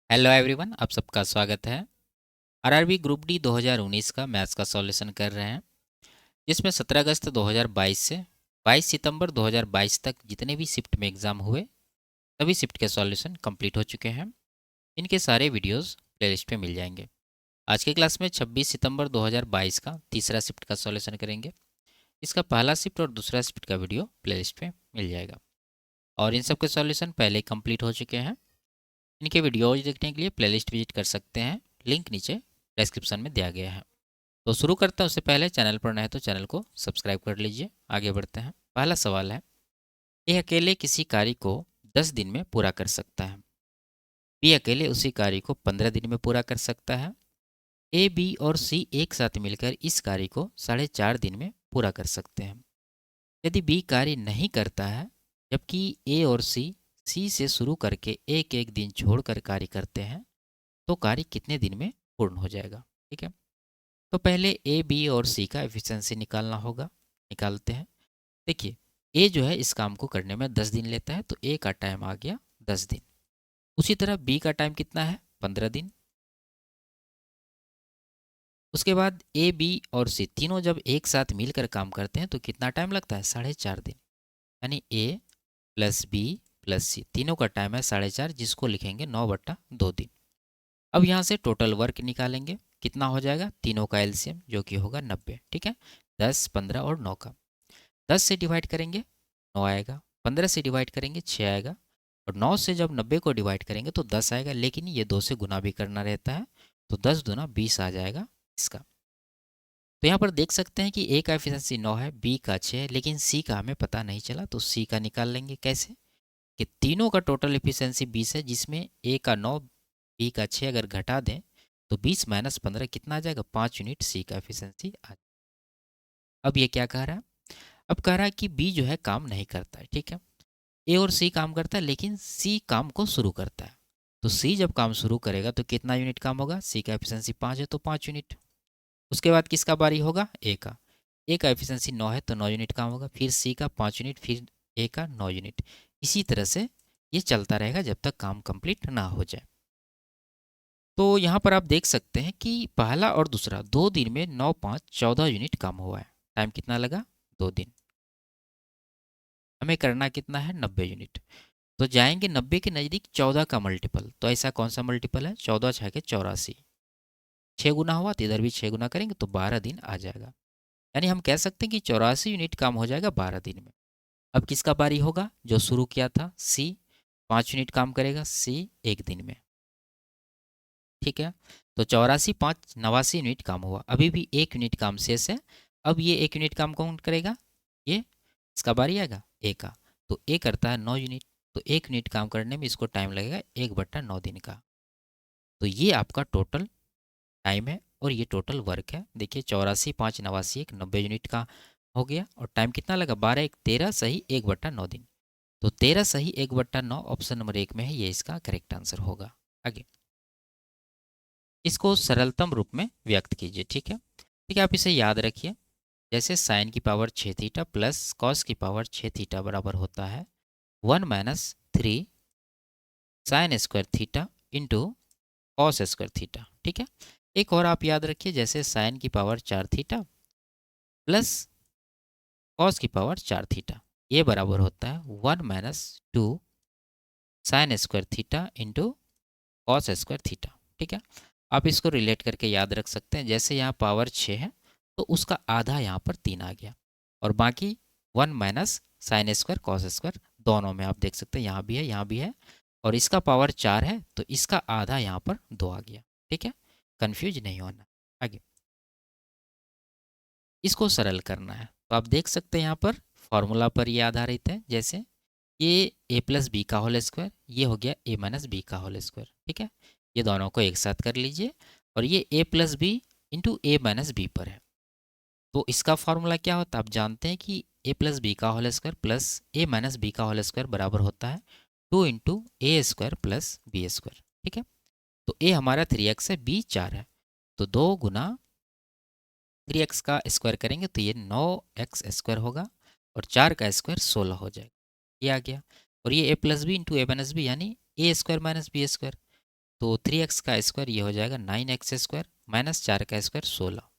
Hello everyone, आप सबका स्वागत है। आरआरबी ग्रुप डी 2019 का मैथ्स का सॉल्यूशन कर रहे हैं, जिसमें 17 अगस्त 2022 से 22 सितंबर 2022 तक जितने भी शिफ्ट में एग्ज़ाम हुए सभी शिफ्ट के सॉल्यूशन कंप्लीट हो चुके हैं। इनके सारे वीडियोस प्लेलिस्ट पे मिल जाएंगे। आज के क्लास में 26 सितंबर 2022 का तीसरा शिफ्ट का सॉल्यूशन करेंगे। इसका पहला शिफ्ट और दूसरा शिफ्ट का वीडियो प्लेलिस्ट पे मिल जाएगा और इन सब के सॉल्यूशन पहले कंप्लीट हो चुके हैं। इनके वीडियोज देखने के लिए प्लेलिस्ट विजिट कर सकते हैं, लिंक नीचे डिस्क्रिप्शन में दिया गया है। तो शुरू करते हैं, उससे पहले चैनल पर नए हैं तो चैनल को सब्सक्राइब कर लीजिए। आगे बढ़ते हैं। पहला सवाल है, ए अकेले किसी कार्य को 10 दिन में पूरा कर सकता है। बी अकेले उसी कार्य को 15 दिन में पूरा कर सकता है। ए, बी और सी एक साथ मिलकर इस कार्य को 4.5 दिन में पूरा कर सकते हैं। यदि बी कार्य नहीं करता है, जबकि ए और सी से शुरू करके एक एक दिन छोड़कर कार्य करते हैं, तो कार्य कितने दिन में पूर्ण हो जाएगा। ठीक है, तो पहले ए, बी और सी का एफिशिएंसी निकालना होगा। निकालते हैं। देखिए, ए जो है इस काम को करने में 10 दिन लेता है, तो ए का टाइम आ गया 10 दिन। उसी तरह बी का टाइम कितना है, 15 दिन। उसके बाद ए, बी और सी तीनों जब एक साथ मिलकर काम करते हैं तो कितना टाइम लगता है, 4.5 दिन। यानी ए प्लस बी प्लस सी तीनों का टाइम है 4.5, जिसको लिखेंगे 9/2 दिन। अब यहाँ से टोटल वर्क निकालेंगे, कितना हो जाएगा, तीनों का एलसीएम जो कि होगा 90। ठीक है, 10, 15 और 9 का 10 से डिवाइड करेंगे 9 आएगा, 15 से डिवाइड करेंगे 6 आएगा, और 9 से जब 90 को डिवाइड करेंगे तो 10 आएगा, लेकिन ये 2 से गुना भी करना रहता है, तो 10 दूना 20 आ जाएगा इसका। तो यहाँ पर देख सकते हैं कि ए का एफिशिएंसी 9 है, बी का 6 है, लेकिन सी का हमें पता नहीं चला, तो सी का निकाल लेंगे। कैसे कि तीनों का टोटल एफिशिएंसी 20 है, जिसमें ए का 9 बी का 6 अगर घटा दें तो 20 माइनस 15 कितना आ जाएगा, 5 यूनिट सी का एफिशिएंसी आ। अब ये क्या कह रहा है, अब कह रहा है कि बी जो है काम नहीं करता है। ठीक है, ए और सी काम करता है, लेकिन सी काम को शुरू करता है। तो सी जब काम शुरू करेगा तो कितना यूनिट काम होगा, सी का एफिशिएंसी 5 है तो 5 यूनिट। उसके बाद किसका बारी होगा, ए का एफिशिएंसी 9 है तो 9 यूनिट काम होगा, फिर सी का 5 यूनिट, फिर ए का 9 यूनिट। इसी तरह से ये चलता रहेगा जब तक काम कंप्लीट ना हो जाए। तो यहाँ पर आप देख सकते हैं कि पहला और दूसरा 2 दिन में 9, 5, 14 यूनिट काम हुआ है। टाइम कितना लगा, 2 दिन। हमें करना कितना है, 90 यूनिट। तो जाएंगे 90 के नज़दीक 14 का मल्टीपल। तो ऐसा कौन सा मल्टीपल है, 14 छः के 84, 6 गुना हुआ तो इधर भी 6 गुना करेंगे तो 12 दिन आ जाएगा। यानी हम कह सकते हैं कि 84 यूनिट काम हो जाएगा 12 दिन में। अब किसका बारी होगा, जो शुरू किया था सी, 5 यूनिट काम करेगा सी 1 दिन में। ठीक है, तो 84, 5, 89 यूनिट काम हुआ, अभी भी 1 यूनिट काम शेष है। अब ये 1 यूनिट काम कौन करेगा, ये इसका बारी आएगा ए का। तो ए करता है 9 यूनिट, तो 1 यूनिट काम करने में इसको टाइम लगेगा 1/9 दिन का। तो ये आपका टोटल टाइम है और ये टोटल वर्क है। देखिए 84, 5, 89, 1, 90 यूनिट का हो गया, और टाइम कितना लगा, 12, 1, 13 सही 1/9 दिन। तो 13 सही 1/9 ऑप्शन नंबर 1 में है, ये इसका करेक्ट आंसर होगा। आगे इसको सरलतम रूप में व्यक्त कीजिए। ठीक है, ठीक है, आप इसे याद रखिए। जैसे साइन की पावर 6 थीटा प्लस कॉस की पावर 6 थीटा बराबर होता है 1 - 3 sine square theta into cos square theta. ठीक है, एक और आप याद रखिए, जैसे साइन की पावर 4 थीटा प्लस कॉस की पावर 4 थीटा, ये बराबर होता है 1 - 2 sine square theta into cos square theta. ठीक है, आप इसको रिलेट करके याद रख सकते हैं। जैसे यहाँ पावर 6 है तो उसका आधा यहाँ पर 3 आ गया, और बाकी 1 minus sine square cos square, दोनों में आप देख सकते हैं, यहाँ भी है यहाँ भी है, और इसका पावर 4 है तो इसका आधा यहाँ पर 2 आ गया। ठीक है, कन्फ्यूज नहीं होना। आगे इसको सरल करना है, तो आप देख सकते हैं यहाँ पर फॉर्मूला पर ये आधारित है। जैसे ये ए प्लस बी का होल स्क्वायर, ये हो गया ए माइनस बी का होल स्क्वायर। ठीक है, ये दोनों को एक साथ कर लीजिए, और ये ए प्लस बी इंटू ए माइनस बी पर है। तो इसका फॉर्मूला क्या होता है, आप जानते हैं कि ए प्लस बी का होल स्क्वायर प्लस ए माइनस बी का होल स्क्वायर बराबर होता है 2 into a square plus b square. ठीक है, तो ए हमारा 3x है, बी 4 है, तो 2 गुना 3x का स्क्वायर करेंगे तो ये 9x स्क्वायर होगा, और 4 का स्क्वायर 16 हो जाएगा। ये आ गया, और ये ए प्लस बी इंटू ए माइनस बी यानी ए स्क्वायर माइनस बी स्क्वायर। तो 3x का स्क्वायर ये हो जाएगा 9x² माइनस 4 का स्क्वायर 16।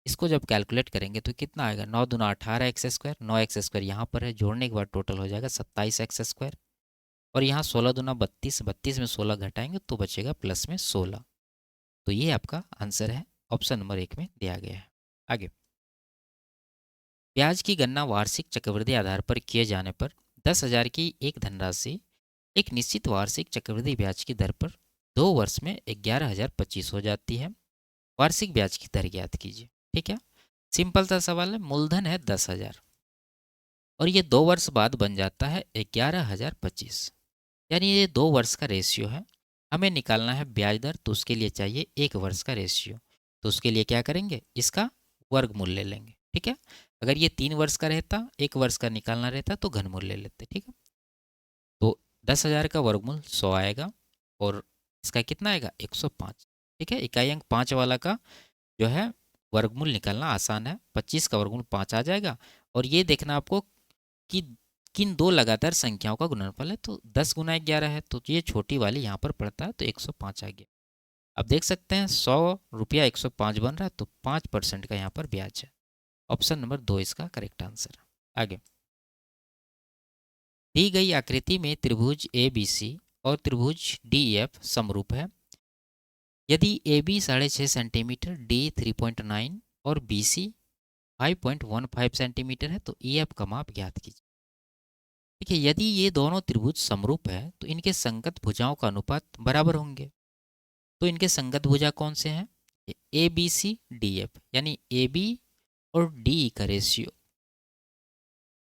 इसको जब कैलकुलेट करेंगे तो कितना आएगा, 9 दूना 18x², 9x² यहाँ पर है, जोड़ने के बाद टोटल हो जाएगा 27x²। और यहाँ 16 दूना 32, 32 में 16 घटाएंगे तो बचेगा प्लस में 16। तो ये आपका आंसर है, ऑप्शन नंबर 1 में दिया गया है। आगे, ब्याज की गणना वार्षिक चक्रवृद्धि आधार पर किए जाने पर 10,000 की एक धनराशि एक निश्चित वार्षिक चक्रवृद्धि ब्याज की दर पर 2 वर्ष में 11,025 हो जाती है। वार्षिक ब्याज की दर ज्ञात कीजिए। ठीक है, सिंपल सा सवाल है। मूलधन है 10,000 और ये 2 वर्ष बाद बन जाता है 11,025, यानी ये 2 वर्ष का रेशियो है। हमें निकालना है ब्याज दर, तो उसके लिए चाहिए 1 वर्ष का रेशियो। तो उसके लिए क्या करेंगे, इसका वर्गमूल ले लेंगे। ठीक है, अगर ये 3 वर्ष का रहता, 1 वर्ष का निकालना रहता तो घनमूल ले लेते। ठीक है, तो 10,000 का वर्गमूल 100 आएगा और इसका कितना आएगा 105। ठीक है, इकाई अंक 5 वाला का जो है वर्गमूल निकालना आसान है। 25 का वर्गमूल 5 आ जाएगा। और ये देखना आपको कि किन दो लगातार संख्याओं का गुणनफल है। तो 10 गुना 11 है, तो ये छोटी वाली यहाँ पर पड़ता है, तो 105 आ गया। अब देख सकते हैं 100 रुपया 105 बन रहा है, तो 5% का यहाँ पर ब्याज है। ऑप्शन नंबर 2 इसका करेक्ट आंसर। आगे, दी गई आकृति में त्रिभुज ABC और त्रिभुज DEF समरूप है। यदि AB 6.5 सेंटीमीटर, D 3.9 और BC 5.15 सेंटीमीटर है तो EF का माप ज्ञात कीजिए। देखिए, यदि ये दोनों त्रिभुज समरूप है तो इनके संगत भुजाओं का अनुपात बराबर होंगे। तो इनके संगत भुजा कौन से हैं, ABCDF, यानी AB और DE का रेशियो,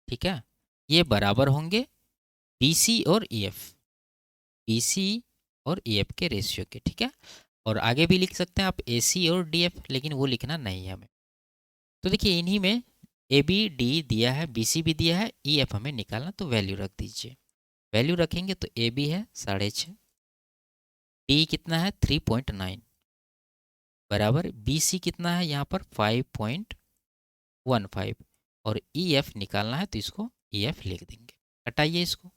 ठीक है, ये बराबर होंगे BC और EF, BC और EF के रेशियो के। ठीक है, और आगे भी लिख सकते हैं आप AC और DF, लेकिन वो लिखना नहीं है हमें। तो देखिए, इन्हीं में ABD दिया है, BC भी दिया है, EF हमें निकालना, तो वैल्यू रख दीजिए। वैल्यू रखेंगे तो AB है 6.5, D कितना है 3.9 बराबर BC कितना है यहाँ पर 5.15 और EF निकालना है, तो इसको EF लिख देंगे। हटाइए इसको,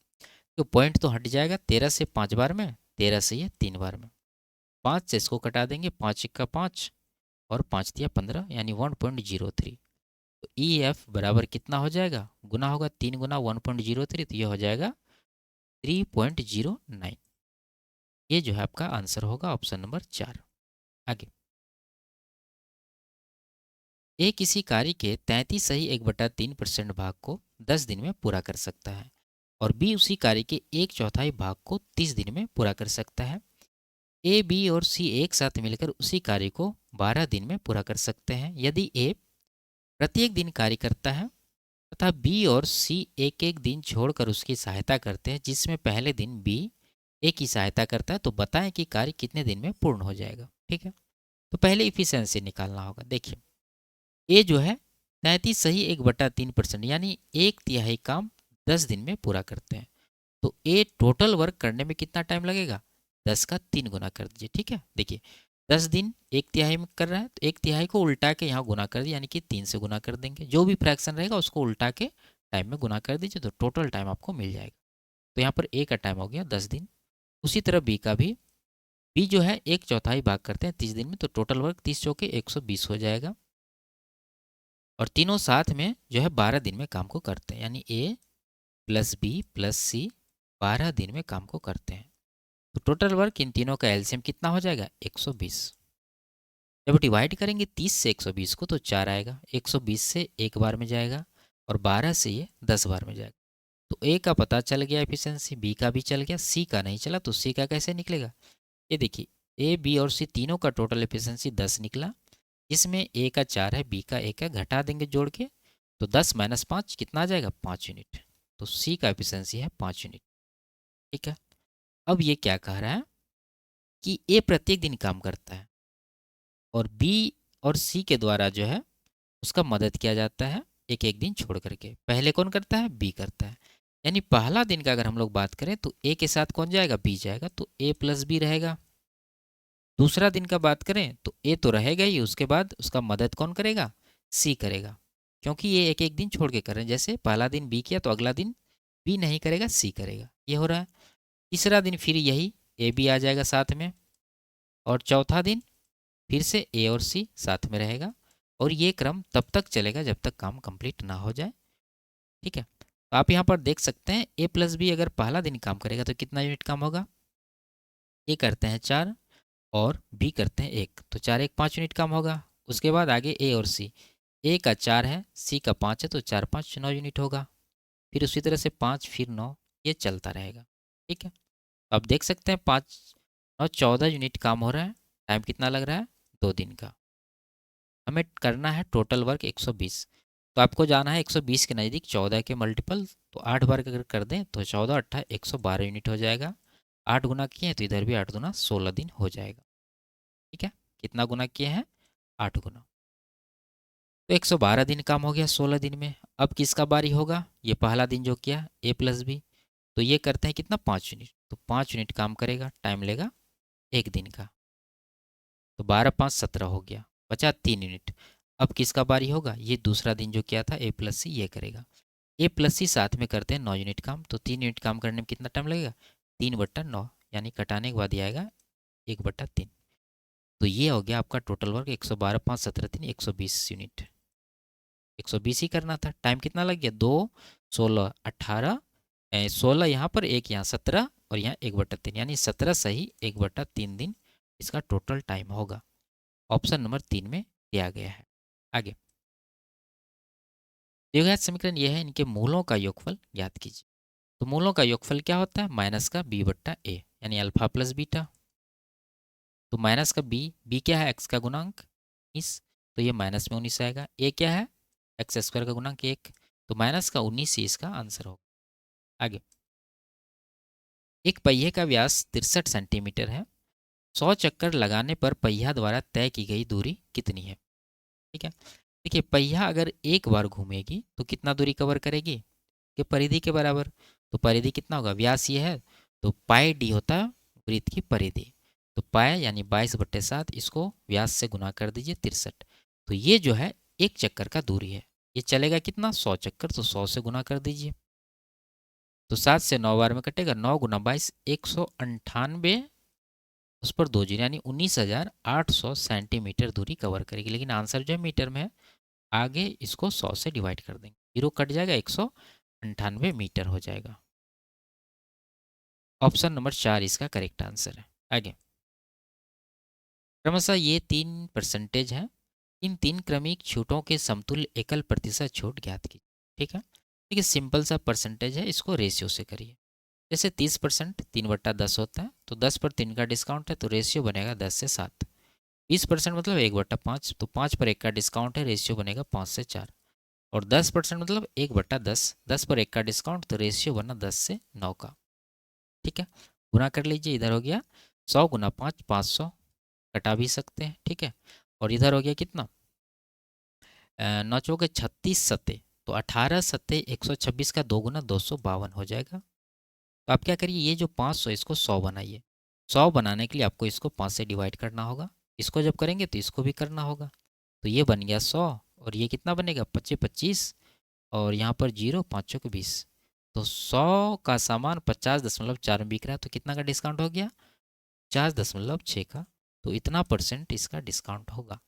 तो पॉइंट तो हट जाएगा। 13 से 5 बार में, 13 से ये 3 बार में, 5 से इसको कटा देंगे, 5 का 5 और 5 दिया 15, यानी 1.03। तो EF बराबर कितना हो जाएगा, गुना होगा 3 गुना 1.03, तो ये हो जाएगा 3.09। ये जो है आपका आंसर होगा, ऑप्शन नंबर 4। आगे, ए किसी कार्य के 33 सही 1/3% भाग को 10 दिन में पूरा कर सकता है और बी उसी कार्य के 1/4 भाग को 30 दिन में पूरा कर सकता है। ए, बी और सी एक साथ मिलकर उसी कार्य को 12 दिन में पूरा कर सकते हैं। यदि ए प्रत्येक दिन कार्य करता है तथा बी और सी एक एक दिन छोड़कर उसकी सहायता करते हैं, जिसमें पहले दिन बी ए की सहायता करता है, तो बताएं कि कार्य कितने दिन में पूर्ण हो जाएगा। ठीक है, तो पहले इफिशियंसी निकालना होगा। देखिए, ए जो है 33 सही 1/3%, यानी 1/3 काम 10 दिन में पूरा करते हैं। तो ए टोटल वर्क करने में कितना टाइम लगेगा, 10 का 3 गुना कर दीजिए। ठीक है, देखिए 10 दिन 1/3 में कर रहा है, तो 1/3 को उल्टा के यहाँ गुना कर दिए, यानी कि 3 से गुना कर देंगे। जो भी फ्रैक्शन रहेगा उसको उल्टा के टाइम में गुना कर दीजिए, तो टोटल टाइम आपको मिल जाएगा। तो यहाँ पर ए का टाइम हो गया 10 दिन। उसी तरह बी का भी, बी जो है 1/4 भाग करते हैं 30 दिन में, तो टोटल वर्क 30 चौके 120 हो जाएगा। और तीनों साथ में जो है 12 दिन में काम को करते हैं, यानी ए प्लस बी प्लस सी 12 दिन में काम को करते हैं। तो टोटल वर्क इन तीनों का एलसीएम कितना हो जाएगा 120। जब डिवाइड करेंगे 30 से 120 को तो 4 आएगा, 120 से एक बार में जाएगा और 12 से ये 10 बार में जाएगा। तो ए का पता चल गया एफिशिएंसी, बी का भी चल गया, सी का नहीं चला, तो सी का कैसे निकलेगा। ये देखिए, ए बी और सी तीनों का टोटल एफिशिएंसी 10 निकला, जिसमें ए का 4 है, बी का 1 है, घटा देंगे जोड़ के, तो 10 - 5 कितना आ जाएगा 5 यूनिट। तो सी का एफिशिएंसी है 5 यूनिट। ठीक है, अब ये क्या कह रहा है कि ए प्रत्येक दिन काम करता है और बी और सी के द्वारा जो है उसका मदद किया जाता है एक एक दिन छोड़ करके। पहले कौन करता है, बी करता है। यानी पहला दिन का अगर हम लोग बात करें तो ए के साथ कौन जाएगा, बी जाएगा, तो ए प्लस बी रहेगा। दूसरा दिन का बात करें तो ए तो रहेगा ही, उसके बाद उसका मदद कौन करेगा, सी करेगा, क्योंकि ये एक एक दिन छोड़ के कर रहे हैं। जैसे पहला दिन बी किया तो अगला दिन बी नहीं करेगा, सी करेगा, ये हो रहा है। तीसरा दिन फिर यही ए बी आ जाएगा साथ में, और चौथा दिन फिर से ए और सी साथ में रहेगा, और ये क्रम तब तक चलेगा जब तक काम कंप्लीट ना हो जाए। ठीक है, तो आप यहाँ पर देख सकते हैं ए प्लस बी अगर पहला दिन काम करेगा तो कितना यूनिट काम होगा, ए करते हैं 4 और बी करते हैं 1, तो 4 1 5 यूनिट काम होगा। उसके बाद आगे ए और सी, ए का 4 है, सी का 5 है, तो 4 5 9 यूनिट होगा। फिर उसी तरह से 5 फिर 9, ये चलता रहेगा। ठीक है, तो आप देख सकते हैं 5 9 14 यूनिट काम हो रहा है। टाइम कितना लग रहा है, 2 दिन का। हमें करना है टोटल वर्क 120, तो आपको जाना है 120 के नज़दीक 14 के मल्टीपल, तो 8 बार अगर कर दें तो 14 8 112 यूनिट हो जाएगा। 8 गुना किए हैं तो इधर भी 8 गुना 16 दिन हो जाएगा। ठीक है, कितना गुना किए हैं, 8 गुना, तो 112 दिन काम हो गया 16 दिन में। अब किसका बारी होगा, ये पहला दिन जो किया ए प्लस बी, तो ये करते हैं कितना, 5 यूनिट, तो 5 यूनिट काम करेगा, टाइम लेगा 1 दिन का, तो 12 5 17 हो गया, बचा 3 यूनिट। अब किसका बारी होगा, ये दूसरा दिन जो किया था ए प्लस सी, ये करेगा। ए प्लस सी साथ में करते हैं 9 यूनिट काम, तो 3 यूनिट काम करने में कितना टाइम लगेगा, 3/9, यानी कटाने के बाद ये आएगा 1/3। तो ये हो गया आपका टोटल वर्क 112 5 17 3 120 यूनिट। 120 ही करना था, टाइम कितना लग गया, 2 16 18, 16 यहाँ पर, एक यहाँ 17, और यहाँ 1/3, यानी 17 सही 1/3 दिन इसका टोटल टाइम होगा। ऑप्शन नंबर 3 में दिया गया है। आगे दिए गए समीकरण ये है, इनके मूलों का योगफल ज्ञात कीजिए। तो मूलों का योगफल क्या होता है, माइनस का b/a, यानी अल्फा प्लस बीटा। तो माइनस का b क्या है, x का गुणांक 19, तो ये माइनस में 19 आएगा। a क्या है, एक्स स्क्वायर का गुणांक 1, तो माइनस का 19 ही इसका आंसर होगा। आगे, एक पहिए का व्यास 63 सेंटीमीटर है, 100 चक्कर लगाने पर पहिया द्वारा तय की गई दूरी कितनी है। ठीक है, देखिए पहिया अगर एक बार घूमेगी तो कितना दूरी कवर करेगी, कि परिधि के बराबर। तो परिधि कितना होगा, व्यास ये है, तो पाई डी होता है वृत्त की परिधि, तो पाई यानी 22/7, इसको व्यास से गुना कर दीजिए 63, तो ये जो है एक चक्कर का दूरी है। ये चलेगा कितना, 100 चक्कर, तो 100 से गुना कर दीजिए, तो 7 से 9 बार में कटेगा, 9 गुना 22 198, उस पर 2 जीरो, यानी 19,800 सेंटीमीटर दूरी कवर करेगी। लेकिन आंसर जो है मीटर में है, आगे इसको 100 से डिवाइड कर देंगे, जीरो कट जाएगा, 198 मीटर हो जाएगा। ऑप्शन नंबर 4 इसका करेक्ट आंसर है। आगे, क्रमशः ये 3 परसेंटेज हैं, इन 3 क्रमिक छूटों के समतुल्य एकल प्रतिशत छूट ज्ञात की। ठीक है, देखिए सिंपल सा परसेंटेज है, इसको रेशियो से करिए। जैसे 30% 3/10 होता है, तो 10 पर 3 का डिस्काउंट है, तो रेशियो बनेगा 10 से 7। 20% मतलब 1/5, तो 5 पर 1 का डिस्काउंट है, रेशियो बनेगा 5 से 4। और 10% मतलब 1/10, 10 पर 1 का डिस्काउंट, तो रेशियो बना 10 से 9 का। ठीक है, गुना कर लीजिए, इधर हो गया 100 गुना 5 500, कटा भी सकते हैं। ठीक है, और इधर हो गया कितना, 9 चौके 36 सत्ते, तो 18 सत्ते 126 का 2 गुना 252 हो जाएगा। तो आप क्या करिए, ये जो 500 इसको 100 बनाइए। 100 बनाने के लिए आपको इसको 5 से डिवाइड करना होगा, इसको जब करेंगे तो इसको भी करना होगा, तो ये बन गया 100, और ये कितना बनेगा 25 25, और यहाँ पर जीरो 5 चौके 20, तो 100 का सामान 50.4 में बिक रहा है, तो कितना का डिस्काउंट हो गया, 50.6 का, तो इतना परसेंट इसका डिस्काउंट होगा।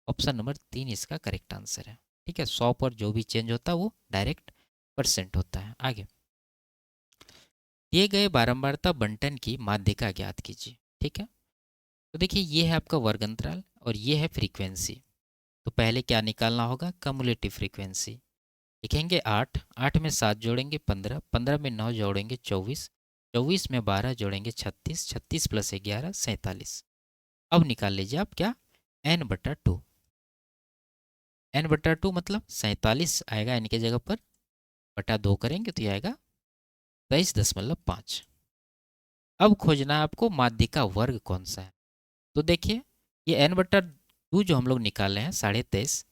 ऑप्शन नंबर 3 इसका करेक्ट आंसर है। ठीक है, 100 पर जो भी चेंज होता है वो डायरेक्ट परसेंट होता है। आगे, दिए गए बारंबारता बंटन की माध्यिका ज्ञात कीजिए। ठीक है, तो देखिए ये है आपका वर्ग अंतराल और ये है फ्रीक्वेंसी। तो पहले क्या निकालना होगा, कम्युलेटिव फ्रीक्वेंसी। लिखेंगे 8, 8 में 7 जोड़ेंगे 15, 15 में 9 जोड़ेंगे 24, 24 में 12 जोड़ेंगे 36, 36 प्लस 11 47। अब निकाल लीजिए आप क्या, n/2, n/2 मतलब 47 आएगा, n की जगह पर बटा 2 करेंगे तो ये आएगा 23.5। अब खोजना है आपको माध्यिका वर्ग कौन सा है। तो देखिए ये n/2 जो हम लोग निकाले हैं 23.5,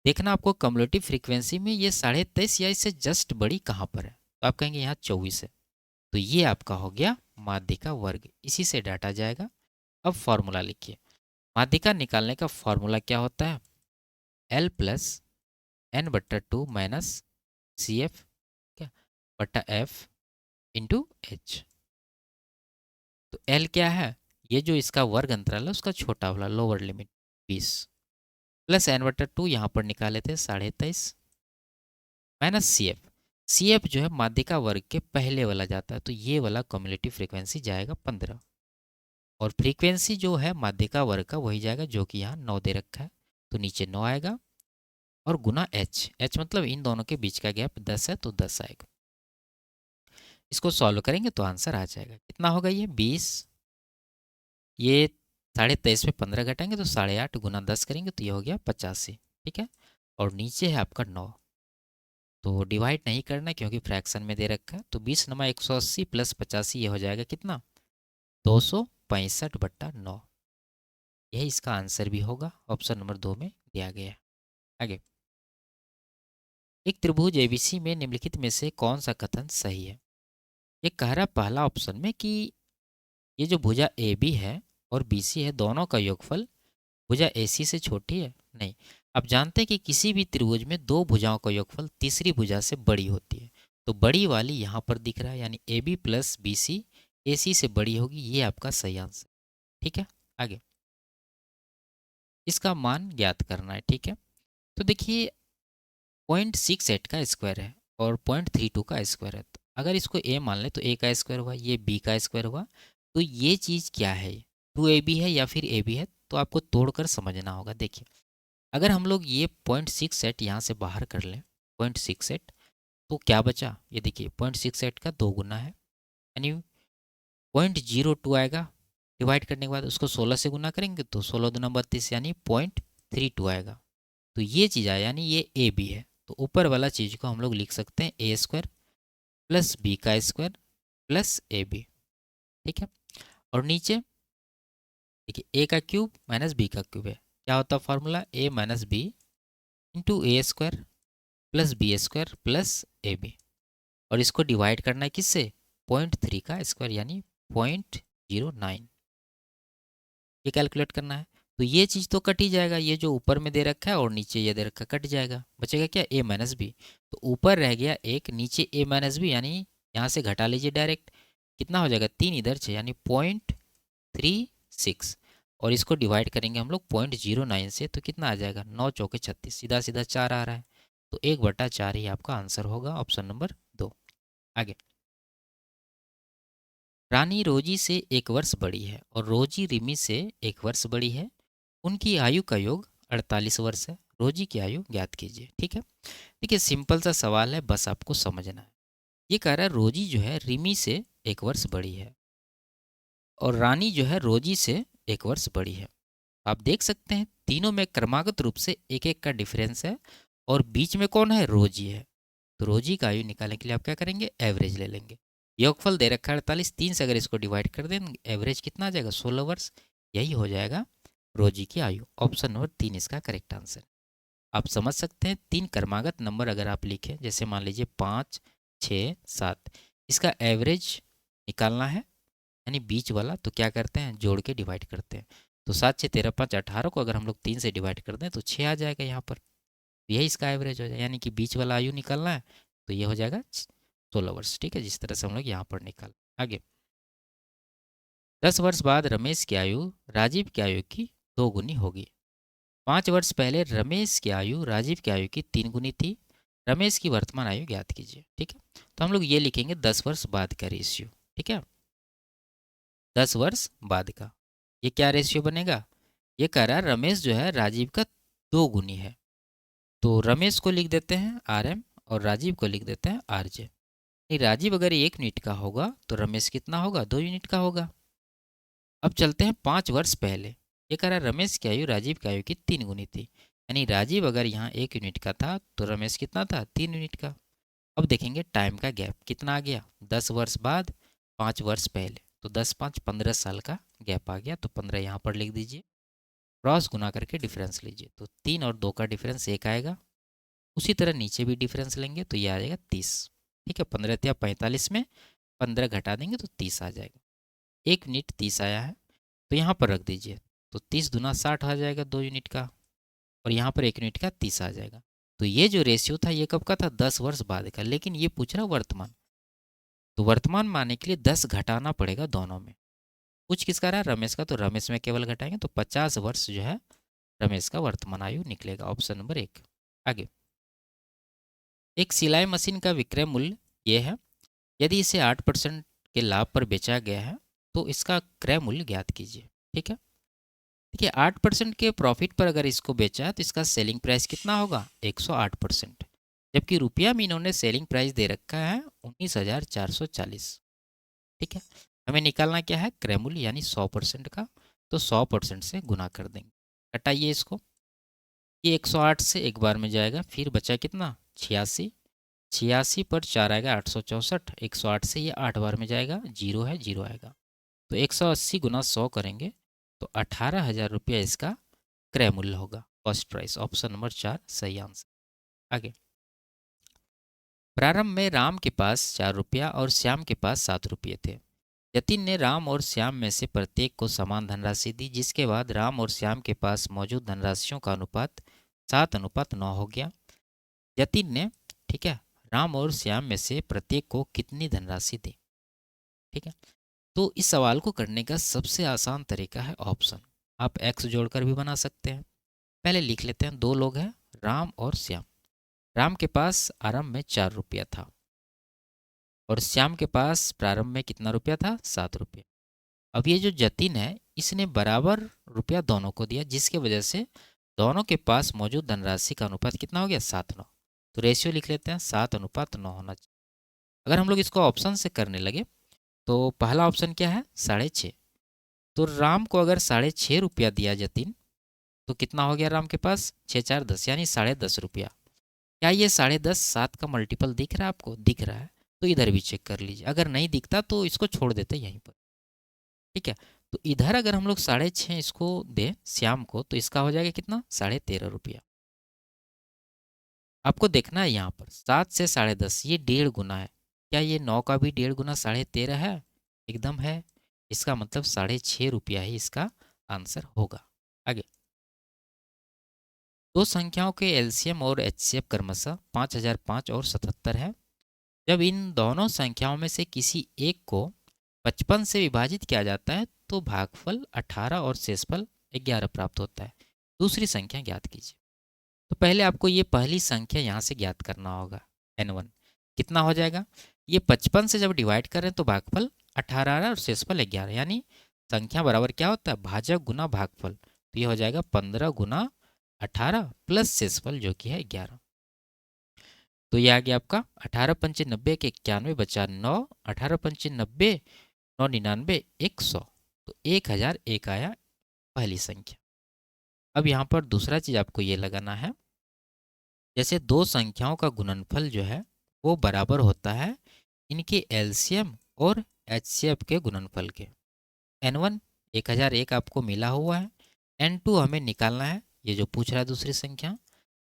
देखना आपको कम्युलेटिव फ्रीक्वेंसी में ये 23.5 या इससे जस्ट बड़ी कहाँ पर है, तो आप कहेंगे यहाँ 24 है, तो ये आपका हो गया माध्यिका वर्ग, इसी से डाटा जाएगा। अब फॉर्मूला लिखिए, माध्यिका निकालने का फॉर्मूला क्या होता है, L plus n/2 minus CF क्या बटा F इंटू H। तो एल क्या है, ये जो इसका वर्ग अंतराल है उसका छोटा वाला लोअर लिमिट 20 प्लस n/2 यहाँ पर निकाले थे 23.5 माइनस सी एफ जो है माध्यिका वर्ग के पहले वाला जाता है, तो ये वाला कम्युलेटिव फ्रीक्वेंसी जाएगा 15 और फ्रीक्वेंसी जो है माध्यिका वर्ग का वही जाएगा जो कि यहाँ 9 दे रखा है, तो नीचे 9 आएगा और गुना एच मतलब इन दोनों के बीच का गैप 10 है तो 10 आएगा। इसको सॉल्व करेंगे तो आंसर आ जाएगा, कितना होगा ये 20, ये 23.5 में 15 घटाएंगे तो 8.5 गुना 10 करेंगे तो ये हो गया 85, ठीक है। और नीचे है आपका 9, तो डिवाइड नहीं करना क्योंकि फ्रैक्शन में दे रखा है, तो 20 नमा 180 प्लस 85 ये हो जाएगा कितना 265/9, यही इसका आंसर भी होगा, ऑप्शन नंबर 2 में दिया गया है। आगे, एक त्रिभुज एबीसी में निम्नलिखित में से कौन सा कथन सही है। ये कह रहा पहला ऑप्शन में कि ये जो भुजा ए बी है और बी सी है दोनों का योगफल भुजा ए सी से छोटी है, नहीं। आप जानते हैं कि किसी भी त्रिभुज में दो भुजाओं का योगफल तीसरी भुजा से बड़ी होती है, तो बड़ी वाली यहाँ पर दिख रहा है, यानी A B plus B C A C से बड़ी होगी, ये आपका सही आंसर, ठीक है। आगे, इसका मान ज्ञात करना है, ठीक है। तो देखिए 0.68 का स्क्वायर है और 0.32 का स्क्वायर है, तो अगर इसको ए मान ले तो ए का स्क्वायर हुआ, ये बी का स्क्वायर हुआ, तो ये चीज़ क्या है, 2ab है या फिर ए बी है, तो आपको तोड़कर समझना होगा। देखिए अगर हम लोग ये 0.68 यहाँ से बाहर कर लें 0.68, तो क्या बचा, ये देखिए 0.68 का 2 गुना है, यानी 0.02 आएगा। डिवाइड करने के बाद उसको 16 से गुना करेंगे तो 16 दूना 32 यानी 0.32 आएगा। तो ये चीज़ आया यानी ये ए बी है, तो ऊपर वाला चीज़ को हम लोग लिख सकते हैं ए स्क्वायर प्लस बी का स्क्वायर प्लस ए बी, ठीक है। और नीचे देखिए ए का क्यूब माइनस बी का क्यूब है, क्या होता है formula, a minus b into a square plus b square plus a b, और इसको डिवाइड करना है किससे, 0.3 का स्क्वायर यानी 0.09, ये कैलकुलेट करना है। तो ये चीज़ तो कट ही जाएगा, ये जो ऊपर में दे रखा है और नीचे ये दे रखा है कट जाएगा, बचेगा क्या ए माइनस बी, तो ऊपर रह गया एक, नीचे ए माइनस बी, यानी यहाँ से घटा लीजिए डायरेक्ट, कितना हो जाएगा 3 इधर से यानी 0.36, और इसको डिवाइड करेंगे हम लोग 0.09 से, तो कितना आ जाएगा 9 चौके 36, सीधा सीधा 4 आ रहा है, तो 1/4 ही आपका आंसर होगा, ऑप्शन नंबर 2। आगे, रानी रोजी से 1 वर्ष बड़ी है और रोजी रिमी से 1 वर्ष बड़ी है, उनकी आयु का योग 48 वर्ष है, रोजी की आयु ज्ञात कीजिए, ठीक है। देखिए सिंपल सा सवाल है, बस आपको समझना है। ये कह रहा है रोजी जो है रिमी से 1 वर्ष बड़ी है और रानी जो है रोजी से 1 वर्ष बड़ी है। आप देख सकते हैं तीनों में क्रमागत रूप से एक एक का डिफरेंस है और बीच में कौन है, रोजी है। तो रोजी का आयु निकालने के लिए आप क्या करेंगे, एवरेज ले लेंगे। योगफल दे रखा है 48, 3 से अगर इसको डिवाइड कर देंगे एवरेज कितना आ जाएगा 16 वर्ष, यही हो जाएगा रोजी की आयु, ऑप्शन नंबर 3 इसका करेक्ट आंसर। आप समझ सकते हैं 3 क्रमागत नंबर अगर आप लिखें, जैसे मान लीजिए 5, 6, 7, इसका एवरेज निकालना है, यानी बीच वाला, तो क्या करते हैं जोड़ के डिवाइड करते हैं, तो 7, 6, 13, 5, 18 को अगर हम लोग 3 से डिवाइड कर दें तो 6 आ जाएगा यहाँ पर, तो यही इसका एवरेज हो जाएगा, यानी कि बीच वाला आयु निकालना है, तो ये हो जाएगा 16 वर्ष, ठीक है, जिस तरह से हम लोग यहाँ पर निकाल। आगे, 10 वर्ष बाद रमेश की आयु राजीव की आयु की 2 गुनी होगी। 5 वर्ष पहले रमेश की आयु राजीव की आयु की 3 गुनी थी, रमेश की वर्तमान आयु ज्ञात कीजिए, ठीक है। तो हम लोग ये लिखेंगे 10 वर्ष बाद का रेशियो, ठीक है, 10 वर्ष बाद का, ये क्या रेशियो बनेगा, ये कह रहा है रमेश जो है राजीव का 2 गुनी है, तो रमेश को लिख देते हैं आर एम और राजीव को लिख देते हैं आर जे। राजीव अगर 1 यूनिट का होगा तो रमेश कितना होगा 2 यूनिट का होगा। अब चलते हैं 5 वर्ष पहले, ये कह रहा है रमेश की आयु राजीव की आयु की 3 गुनी थी, यानी राजीव अगर यहाँ 1 यूनिट का था तो रमेश कितना था 3 यूनिट का। अब देखेंगे टाइम का गैप कितना आ गया, 10 वर्ष बाद 5 वर्ष पहले, तो 10, 5, 15 साल का गैप आ गया, तो 15 यहाँ पर लिख दीजिए, क्रॉस गुना करके डिफरेंस लीजिए, तो 3 और 2 का डिफरेंस 1 आएगा, उसी तरह नीचे भी डिफरेंस लेंगे तो ये आ जाएगा 30, ठीक है, 15 या 45 में 15 घटा देंगे तो 30 आ जाएगा, 1 यूनिट 30 आया है, तो यहाँ पर रख दीजिए, तो 30 दूना 60 आ जाएगा 2 यूनिट का, और यहाँ पर 1 यूनिट का 30 आ जाएगा। तो ये जो रेशियो था ये कब का था 10 वर्ष बाद का, लेकिन ये पूछ रहा वर्तमान, तो वर्तमान मानने के लिए 10 घटाना पड़ेगा दोनों में, कुछ किसका रहा, रमेश का, तो रमेश में केवल घटाएंगे तो 50 वर्ष जो है रमेश का वर्तमान आयु निकलेगा। Option number 1। आगे, एक सिलाई मशीन का विक्रय मूल्य ये है, यदि इसे 8% के लाभ पर बेचा गया है तो इसका क्रय मूल्य ज्ञात कीजिए। ठीक है, देखिए 8% के प्रॉफिट पर अगर इसको बेचा है तो इसका सेलिंग प्राइस कितना होगा, 108%। जबकि रुपया में इन्होंने सेलिंग प्राइस दे रखा है 19,440। ठीक है, हमें निकालना क्या है, क्रय मूल्य यानी 100% का, तो 100% से गुना कर देंगे। हटाइए इसको, ये 108 से एक बार में जाएगा, फिर बचा कितना, 86। 86 पर 4 आएगा 864, 108 से ये 8 बार में जाएगा, जीरो है, जीरो आएगा। तो 180 गुना 100 करेंगे तो 18,000 रुपया इसका क्रय मूल्य होगा, कॉस्ट प्राइस। ऑप्शन नंबर 4 सही आंसर। आगे, प्रारंभ में राम के पास 4 रुपया और श्याम के पास 7 रुपये थे। जतिन ने राम और श्याम में से प्रत्येक को समान धनराशि दी, जिसके बाद राम और श्याम के पास मौजूद धनराशियों का अनुपात 7:9 हो गया। जतिन ने, ठीक है, राम और श्याम में से प्रत्येक को कितनी धनराशि दी। ठीक है, तो इस सवाल को करने का सबसे आसान तरीका है ऑप्शन। आप एक्स जोड़कर भी बना सकते हैं। पहले लिख लेते हैं, दो लोग हैं, राम और श्याम। राम के पास आरंभ में 4 रुपया था और श्याम के पास प्रारंभ में कितना रुपया था, 7 रुपया। अब ये जो जतिन है इसने बराबर रुपया दोनों को दिया, जिसकी वजह से दोनों के पास मौजूद धनराशि का अनुपात कितना हो गया, 7:9। तो रेशियो लिख लेते हैं, 7:9 होना चाहिए। अगर हम लोग इसको ऑप्शन से करने लगे तो पहला ऑप्शन क्या है, 6.5। तो राम को अगर 6.5 रुपया दिया जतिन तो कितना हो गया राम के पास, 6×4=10 यानी 10.5 रुपया। क्या ये 10.5 7 का मल्टीपल दिख रहा है आपको, दिख रहा है तो इधर भी चेक कर लीजिए, अगर नहीं दिखता तो इसको छोड़ देते यहीं पर। ठीक है, तो इधर अगर हम लोग 6.5 इसको दें श्याम को तो इसका हो जाएगा कितना, 13.5 रुपया। आपको देखना है यहाँ पर 7 से 10.5 ये 1.5 गुना है। क्या ये 9 का भी 1.5 गुना 13.5 है, एकदम है। इसका मतलब 6.5 रुपया ही इसका आंसर होगा। आगे, दो संख्याओं के एलसीएम और एचसीएफ क्रमशः 5005 और 77 है। जब इन दोनों संख्याओं में से किसी एक को 55 से विभाजित किया जाता है तो भागफल 18 और शेषफल 11 प्राप्त होता है। दूसरी संख्या ज्ञात कीजिए। तो पहले आपको ये पहली संख्या यहाँ से ज्ञात करना होगा, n1 कितना हो जाएगा। ये 55 से जब डिवाइड करें तो भागफल 18 आ रहा है और शेषफल 11, यानी संख्या बराबर क्या होता है, भाजक गुना भागफल। तो ये हो जाएगा 15 गुना 18 प्लस शेषफल जो कि है 11। तो ये आ गया आपका 18×5 के 91 बचा 9, 18×5 9×99 100, तो 1001 आया पहली संख्या। अब यहाँ पर दूसरा चीज़ आपको ये लगाना है, जैसे दो संख्याओं का गुणनफल जो है वो बराबर होता है इनके एलसीएम और एचसीएफ के गुणनफल के। n1 1001 आपको मिला हुआ है, n2 हमें निकालना है, ये जो पूछ रहा है दूसरी संख्या,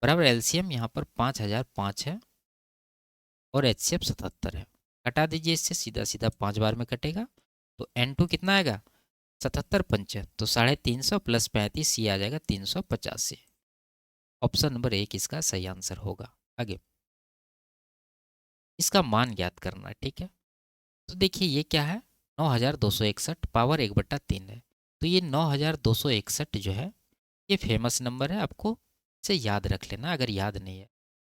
बराबर एलसीएम यहाँ पर 5005 है और एचसीएफ 77 है। हटा दीजिए, इससे सीधा सीधा 5 बार में कटेगा तो n2 कितना आएगा, 77×5 तो 350 प्लस 35 ये आ जाएगा 385। ऑप्शन नंबर 1 इसका सही आंसर होगा। आगे, इसका मान ज्ञात करना है। ठीक है, तो देखिए ये क्या है, 9261 पावर 1/3 है। तो ये 9261 जो है ये फेमस नंबर है, आपको इसे याद रख लेना अगर याद नहीं है।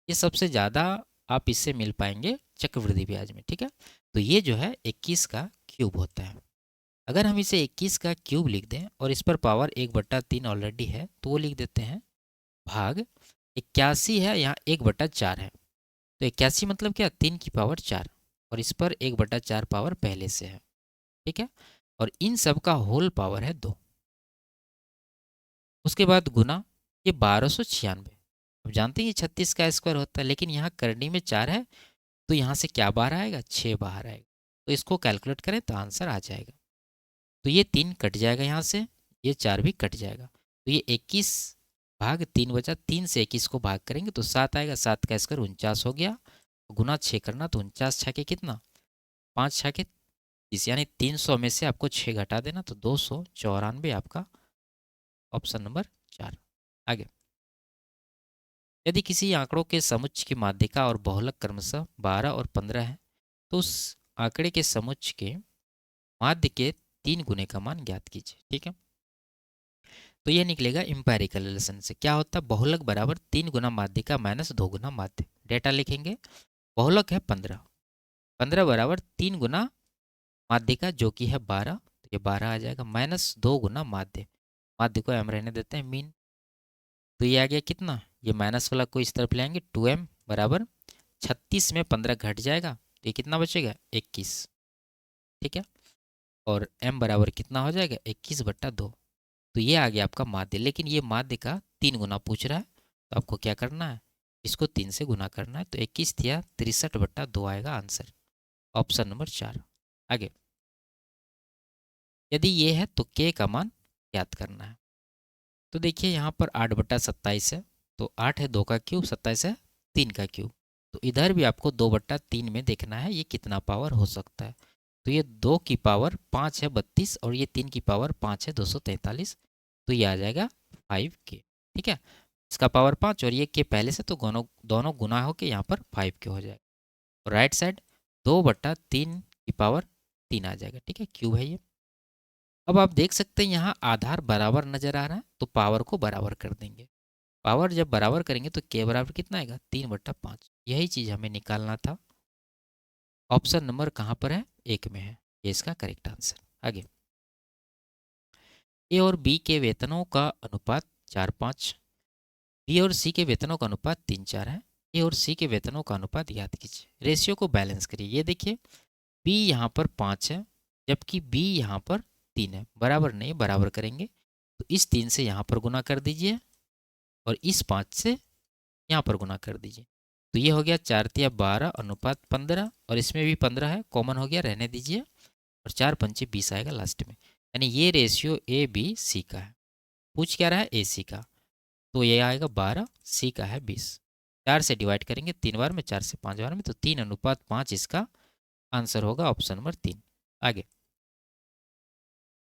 ये सबसे ज़्यादा आप इससे मिल पाएंगे चक्रवृद्धि ब्याज में। ठीक है, तो ये जो है 21 का क्यूब होता है। अगर हम इसे 21 का क्यूब लिख दें और इस पर पावर 1/3 ऑलरेडी है तो वो लिख देते हैं भाग 81 है, यहाँ 1/4 है। तो 81 मतलब क्या, 3 की पावर 4 और इस पर 1/4 पावर पहले से है। ठीक है, और इन सब का होल पावर है 2। उसके बाद गुना ये 1296। अब जानते हैं ये 36 का स्क्वायर होता है, लेकिन यहाँ करनी में 4 है तो यहाँ से क्या बाहर आएगा, 6 बाहर आएगा। तो इसको कैलकुलेट करें तो आंसर आ जाएगा। तो ये 3 कट जाएगा यहाँ से, ये 4 भी कट जाएगा। तो ये 21 भाग 3 बचा, 3 से 21 को भाग करेंगे तो 7 आएगा, 7 का स्क्वायर 49 हो गया। गुना 6 करना तो 49 छके कितना, 5 छके 30, यानी 300 में से आपको 6 घटा देना तो 294 आपका ऑप्शन नंबर 4। आगे, यदि किसी आंकड़ों के समुच्चय की माध्यिका और बहुलक क्रमशः 12 और 15 है तो उस आंकड़े के समुच्चय के माध्य के 3 गुने का मान ज्ञात कीजिए। ठीक है, तो ये निकलेगा इंपेरिकल रिलेशन से। क्या होता है, बहुलक बराबर 3 गुना माध्यिका माइनस 2 गुना माध्य। डेटा लिखेंगे, बहुलक है 15, 15 बराबर 3 गुना माध्यिका जो कि है 12, तो ये 12 आ जाएगा, माइनस 2 गुना माध्य, माध्य को m रहने देते हैं मीन। तो ये आ गया कितना, ये माइनस वाला को इस तरफ ले आएंगे, 2m बराबर 36 में 15 घट जाएगा, तो ये कितना बचेगा 21। ठीक है, और m बराबर कितना हो जाएगा 21/2। तो ये आ गया आपका माध्य, लेकिन ये माध्य का 3 गुना पूछ रहा है, तो आपको क्या करना है, इसको 3 से गुना करना है, तो 21 या 63/2 आएगा आंसर, ऑप्शन नंबर 4। आगे, यदि ये है तो k का मान याद करना है। तो देखिए यहाँ पर 8/27 है, तो 8 है 2 का क्यूब, 27 है 3 का क्यूब, तो इधर भी आपको 2/3 में देखना है ये कितना पावर हो सकता है। तो ये 2 की पावर 5 है 32 और ये 3 की पावर 5 है 243, तो ये आ जाएगा 5k। ठीक है, इसका पावर 5 और ये k पहले से, तो दोनों दोनों गुना होकर यहाँ पर 5k हो जाएगा। और राइट साइड 2/3 की पावर 3 आ जाएगा। ठीक है, क्यूब है ये। अब आप देख सकते हैं यहाँ आधार बराबर नजर आ रहा है, तो पावर को बराबर कर देंगे। पावर जब बराबर करेंगे तो k बराबर कितना आएगा 3/5, यही चीज़ हमें निकालना था। ऑप्शन नंबर कहाँ पर है, 1 में है, ये इसका करेक्ट आंसर। आगे, ए और बी के वेतनों का अनुपात 4:5, बी और सी के वेतनों का अनुपात 3:4 है। ए और सी के वेतनों का अनुपात याद कीजिए, रेशियो को बैलेंस करिए। ये देखिए बी यहाँ पर 5 है, जबकि बी यहाँ पर 3 है, बराबर नहीं, बराबर करेंगे तो इस 3 से यहाँ पर गुना कर दीजिए और इस 5 से यहाँ पर गुना कर दीजिए, तो ये हो गया 4×3 = 12 अनुपात 15, और इसमें भी 15 है, कॉमन हो गया, रहने दीजिए, और 4×5 = 20 आएगा लास्ट में। यानी ये रेशियो ए बी सी का है। पूछ क्या रहा है, ए सी का, तो ये आएगा 12, सी का है 20। 4 से डिवाइड करेंगे 3 बार में, 4 से 5 बार में, तो 3:5 इसका आंसर होगा, ऑप्शन नंबर 3। आगे,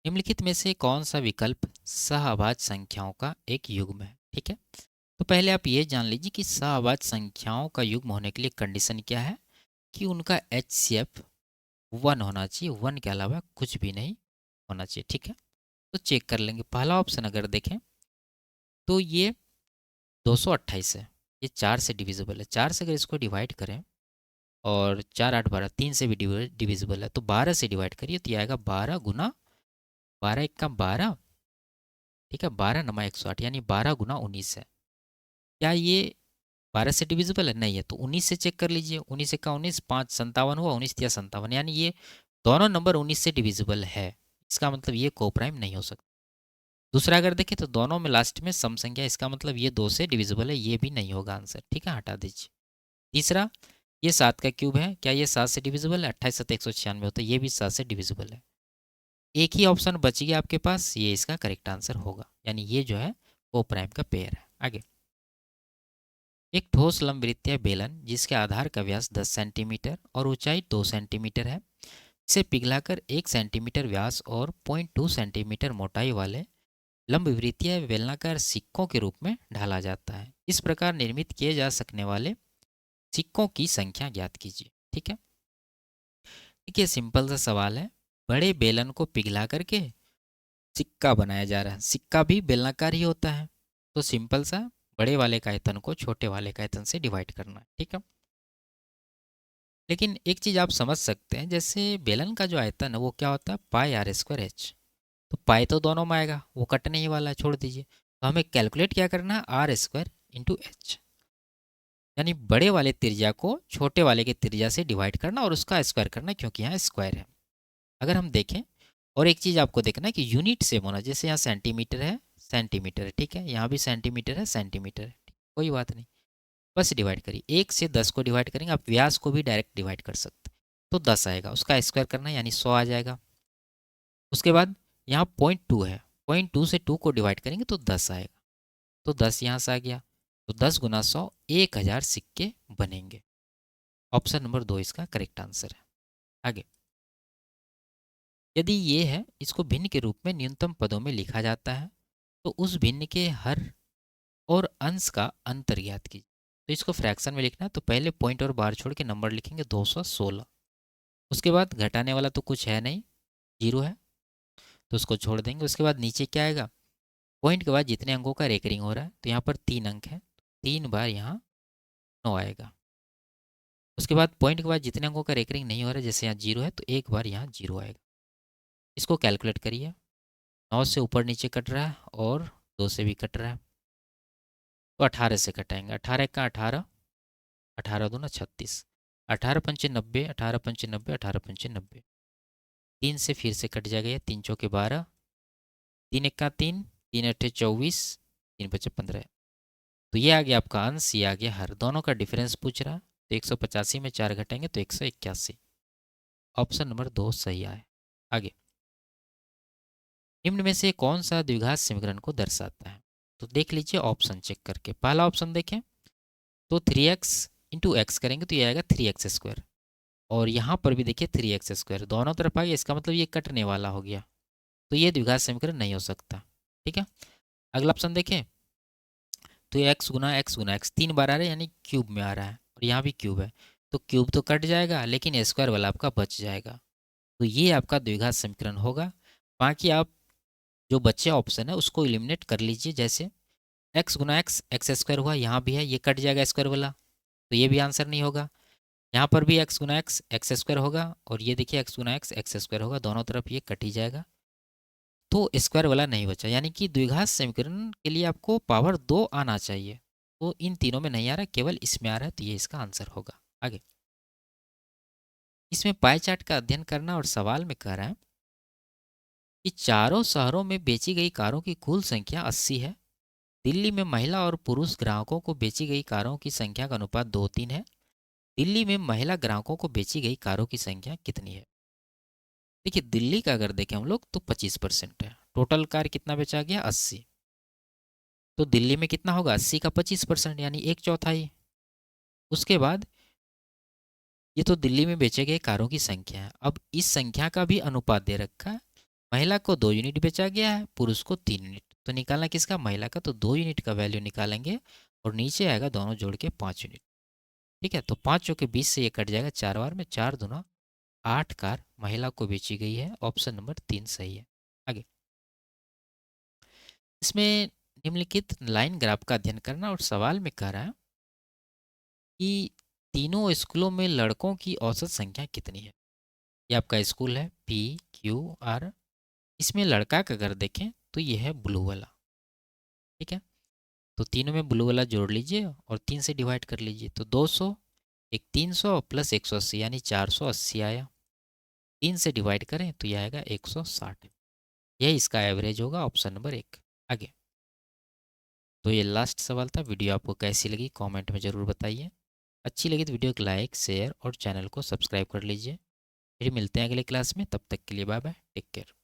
निम्नलिखित में से कौन सा विकल्प सहअभाज्य संख्याओं का एक युग्म है। ठीक है, तो पहले आप ये जान लीजिए कि सहअभाज्य संख्याओं का युग्म होने के लिए कंडीशन क्या है, कि उनका HCF 1 होना चाहिए, 1 के अलावा कुछ भी नहीं होना चाहिए। ठीक है, तो चेक कर लेंगे। पहला ऑप्शन अगर देखें तो ये 228 है, ये 4 से डिविजिबल है, 4 से अगर इसको डिवाइड करें, और 4 8 12, 3 से भी डिविजिबल है, तो 12 से डिवाइड करिए तो ये आएगा 12 गुना 12 × 12। ठीक है, 12×9 108, यानी 12 गुना 19 है। क्या ये 12 से डिविजिबल है, नहीं है, तो 19 से चेक कर लीजिए, 19 × 19 5 57 हुआ, 19 × 57, यानी ये दोनों नंबर 19 से डिविजिबल है, इसका मतलब ये कोप्राइम नहीं हो सकता। दूसरा अगर देखें तो दोनों में लास्ट में सम संख्या, इसका मतलब ये 2 से डिविजिबल है, ये भी नहीं होगा आंसर। ठीक है, हटा दीजिए। तीसरा, ये 7 का क्यूब है, क्या ये 7 से डिविजिबल है, 28 7 196 होता है, ये भी 7 से डिविजिबल है। एक ही ऑप्शन बच गया आपके पास, ये इसका करेक्ट आंसर होगा, यानी ये जो है कोप्राइम का पेयर है। आगे, एक ठोस लंबवृत्तीय बेलन जिसके आधार का व्यास 10 सेंटीमीटर और ऊंचाई 2 सेंटीमीटर है, इसे पिघलाकर 1 सेंटीमीटर व्यास और 0.2 सेंटीमीटर मोटाई वाले लंबवृत्तीय बेलनाकार सिक्कों के रूप में ढाला जाता है। इस प्रकार निर्मित किए जा सकने वाले सिक्कों की संख्या ज्ञात कीजिए। ठीक है, देखिए सिंपल सा सवाल है, बड़े बेलन को पिघला करके सिक्का बनाया जा रहा है, सिक्का भी बेलनाकार ही होता है, तो सिंपल सा बड़े वाले का आयतन को छोटे वाले का आयतन से डिवाइड करना है। ठीक है, लेकिन एक चीज़ आप समझ सकते हैं, जैसे बेलन का जो आयतन है वो क्या होता है, πr²h, तो पाई तो दोनों में आएगा, वो कटने ही वाला है, छोड़ दीजिए। तो हमें कैलकुलेट क्या करना है, r² × h, यानी बड़े वाले त्रिज्या को छोटे वाले के त्रिज्या से डिवाइड करना और उसका स्क्वायर करना, क्योंकि यहाँ स्क्वायर है। अगर हम देखें, और एक चीज़ आपको देखना है कि यूनिट सेम होना, जैसे यहाँ सेंटीमीटर है सेंटीमीटर है, ठीक है, यहाँ भी सेंटीमीटर है सेंटीमीटर है, कोई बात नहीं, बस डिवाइड करिए। 1 से 10 को डिवाइड करेंगे, आप व्यास को भी डायरेक्ट डिवाइड कर सकते हैं, तो 10 आएगा, उसका स्क्वायर करना है, यानी 100 आ जाएगा। उसके बाद यहाँ 0.2 है, 0.2 से 2 को डिवाइड करेंगे तो 10 आएगा, तो 10 यहाँ से आ गया, तो 10 × 100 1000 सिक्के बनेंगे। ऑप्शन नंबर 2 इसका करेक्ट आंसर है। आगे, यदि ये है, इसको भिन्न के रूप में न्यूनतम पदों में लिखा जाता है, तो उस भिन्न के हर और अंश का अंतर ज्ञात कीजिए। तो इसको फ्रैक्शन में लिखना है, तो पहले पॉइंट और बार छोड़ के नंबर लिखेंगे 216, उसके बाद घटाने वाला तो कुछ है नहीं, 0 है, तो उसको छोड़ देंगे। उसके बाद नीचे क्या आएगा, पॉइंट के बाद जितने अंकों का रेकरिंग हो रहा है, तो यहाँ पर 3 अंक है, 3 बार यहाँ 9 आएगा। उसके बाद पॉइंट के बाद जितने अंकों का रेकरिंग नहीं हो रहा है, जैसे यहाँ 0 है तो एक बार यहाँ 0 आएगा। इसको कैलकुलेट करिए, 9 से ऊपर नीचे कट रहा है और 2 से भी कट रहा है, तो 18 से कटाएंगे। 18 का 18, 18 दूना 36, 18 पंचे 90, 18 पंचे 90, 18 पंचे 90, 3 से फिर से कट जाएगा, 3 चौके 12, 3 एक का 3, 3 अट्ठे 24, 3 पचे 15। तो ये आ गया आपका अंश, ये आ गया हर। दोनों का डिफरेंस पूछ रहा है, तो 185 में 4 घटाएंगे तो 181। ऑप्शन नंबर 2 सही आए। आगे, निम्न में से कौन सा द्विघात समीकरण को दर्शाता है? तो देख लीजिए ऑप्शन चेक करके। पहला ऑप्शन देखें तो 3x इंटू एक्स करेंगे तो ये आएगा 3x²। और यहाँ पर भी देखिए 3x², दोनों तरफ आ गया, इसका मतलब ये कटने वाला हो गया, तो ये द्विघात समीकरण नहीं हो सकता। ठीक है, अगला ऑप्शन देखें तो ये x गुना एक्स 3 बार आ रहा है, यानी क्यूब में आ रहा है, और यहाँ भी क्यूब है, तो क्यूब तो कट जाएगा लेकिन स्क्वायर वाला आपका बच जाएगा, तो ये आपका द्विघात समीकरण होगा। बाकी आप जो बचे ऑप्शन है उसको एलिमिनेट कर लीजिए। जैसे x गुना एक्स² हुआ, यहाँ भी है, ये कट जाएगा स्क्वायर वाला, तो ये भी आंसर नहीं होगा। यहाँ पर भी x गुना एक्स² होगा, और ये देखिए x गुना एक्स² होगा, दोनों तरफ ये कट ही जाएगा, तो स्क्वायर वाला नहीं बचा। यानी कि द्विघात समीकरण के लिए आपको पावर 2 आना चाहिए, तो इन तीनों में नहीं आ रहा है, केवल इसमें आ रहा है, तो ये इसका आंसर होगा। आगे, इसमें पाई चार्ट का अध्ययन करना, और सवाल में कह रहा है कि चारों शहरों में बेची गई कारों की कुल संख्या 80 है। दिल्ली में महिला और पुरुष ग्राहकों को बेची गई कारों की संख्या का अनुपात 2:3 है। दिल्ली में महिला ग्राहकों को बेची गई कारों की संख्या कितनी है? देखिए दिल्ली का अगर देखें हम लोग तो 25% है, टोटल कार कितना बेचा गया 80, तो दिल्ली में कितना होगा 80 का 25%, यानी 1/4। उसके बाद ये तो दिल्ली में बेचे गए कारों की संख्या है, अब इस संख्या का भी अनुपात दे रखा है, महिला को 2 यूनिट बेचा गया है, पुरुष को 3 यूनिट, तो निकालना किसका, महिला का, तो 2 यूनिट का वैल्यू निकालेंगे, और नीचे आएगा दोनों जोड़ के 5 यूनिट। ठीक है, तो 5 के 20 से ये कट जाएगा, 4 बार में 4 दूना 8 कार महिला को बेची गई है। ऑप्शन नंबर 3 सही है। आगे, इसमें निम्नलिखित लाइन ग्राफ का अध्ययन करना, और सवाल में कह रहा है कि तीनों स्कूलों में लड़कों की औसत संख्या कितनी है? ये आपका स्कूल है PQR, इसमें लड़का का अगर देखें तो ये है ब्लू वाला। ठीक है, तो तीनों में ब्लू वाला जोड़ लीजिए और 3 से डिवाइड कर लीजिए, तो 200, एक 300 प्लस 180 यानी 480 आया। 3 से डिवाइड करें तो यह आएगा 160, यह इसका एवरेज होगा। Option number 1। आगे, तो ये लास्ट सवाल था। वीडियो आपको कैसी लगी कमेंट में ज़रूर बताइए। अच्छी लगी तो वीडियो को लाइक शेयर और चैनल को सब्सक्राइब कर लीजिए। फिर मिलते हैं अगले क्लास में, तब तक के लिए बाय बाय, टेक केयर।